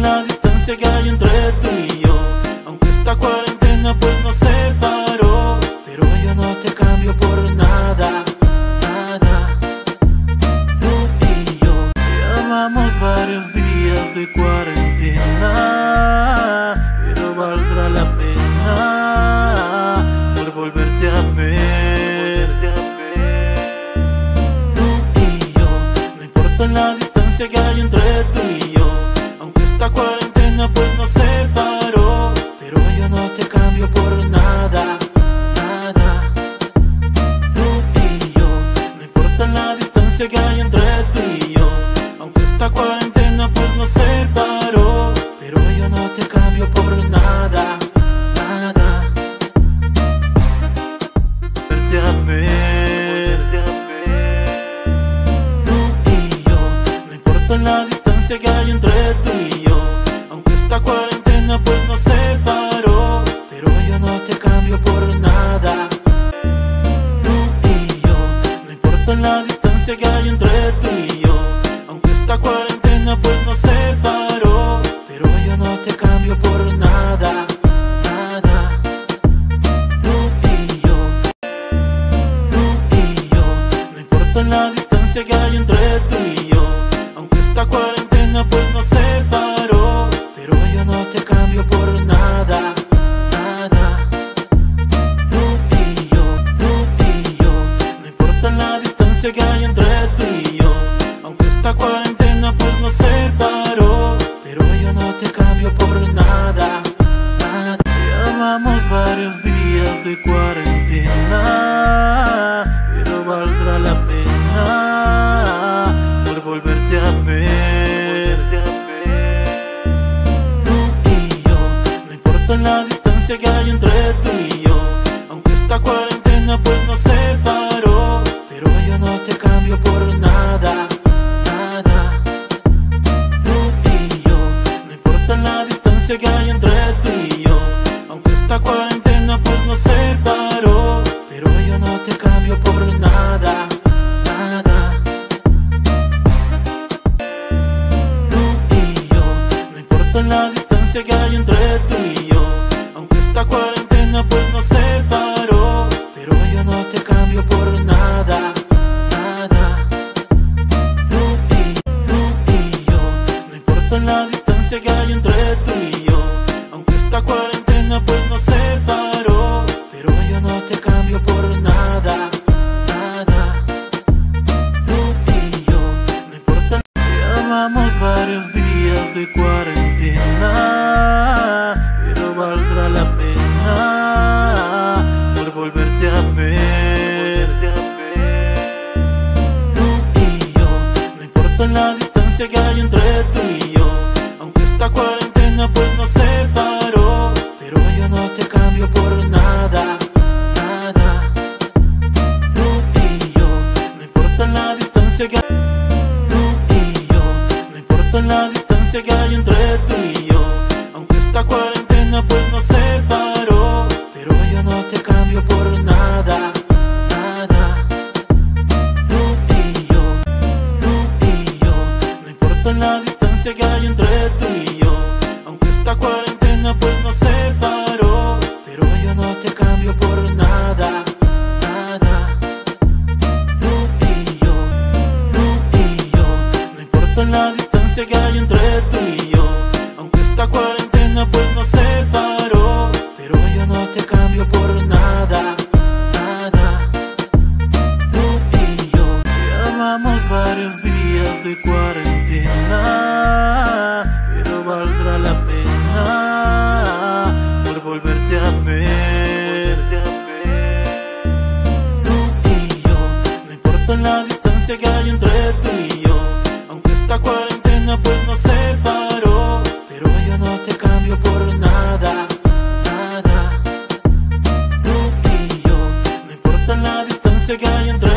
la distancia que hay entre tú y yo. Aunque esta cuarentena pues nos separó, pero yo no te cambio por nada, nada. Tú y yo llevamos varios días de cuarentena, pero valdrá la pena por volverte a ver. Tú y yo, no importa la distancia que hay entre tú y yo. Aunque esta cuarentena pues nos separó, pero yo no te cambio por nada, nada. Tú y yo, no importa la distancia que hay entre tú y yo. Aunque esta cuarentena pues nos separó, pero yo no te cambio por nada, nada. Verte a ver. Tú y yo, no importa la distancia que hay entre tú y yo. Aunque esta cuarentena pues nos separó, pero yo no te cambio por nada. Tú y yo, no importa la distancia que hay entre tú y yo. Aunque esta cuarentena pues nos separó, pero yo no te cambio por nada, nada. Tú y yo, no importa la distancia que hay entre tú y yo. Aunque esta cuarentena pues nos separó, pero yo no te cambio por nada, nada. Tú y yo, no importa la distancia que hay entre tú y yo. Aunque esta cuarentena pues nos separó, pero yo no te cambio por nada, nada. Llevamos varios días de cuarentena, pero valdrá la pena por volverte a ver. Tú y yo, no importa la distancia que hay entre tú y yo. Aunque esta cuarentena pues nos separó, pero yo no te cambio por nada, nada. Tú y yo, no importa la distancia que hay entre tú y yo. Aunque esta cuarentena pues nos separó, pero yo no te cambio por nada, nada. Tú y yo, no importa la distancia que hay entre tú y yo. Aunque esta cuarentena pues nos separó, pero yo no te cambio por nada, nada. Tú y yo, no importa la distancia que hay entre tú y yo. Aunque esta cuarentena pues nos separó, pero yo no te cambio por nada, nada. Tú y yo, no importa. Llevamos varios días de cuarentena, pero valdrá la pena por volverte a ver. Tú y yo, no importa la distancia que hay entre tú y yo. Aunque esta cuarentena pues nos separó, pero yo no te cambio por nada, nada. Tú y yo, no importa la distancia que tú y yo, no importa la distancia que hay entre tú y yo. Aunque esta cuarentena pues nos separó, pero yo no te cambio por nada, nada. Tú y yo, no importa la distancia que hay entre tú y yo. Aunque esta cuarentena pues nos separó, pero yo no te cambio por nada, nada. Tú y yo, no importa la distancia que hay entre tú y yo. Aunque esta cuarentena pues nos separó, pero yo no te cambio por nada, nada. Tú y yo, llevamos varios días de cuarentena, pero valdrá la pena por volverte a ver. Tú y yo, no importa la distancia que hay entre tú y yo. Aunque esta cuarentena pues nos separó, pero yo no te cambio por nada, nada. Tú y yo, no importa la distancia que hay entre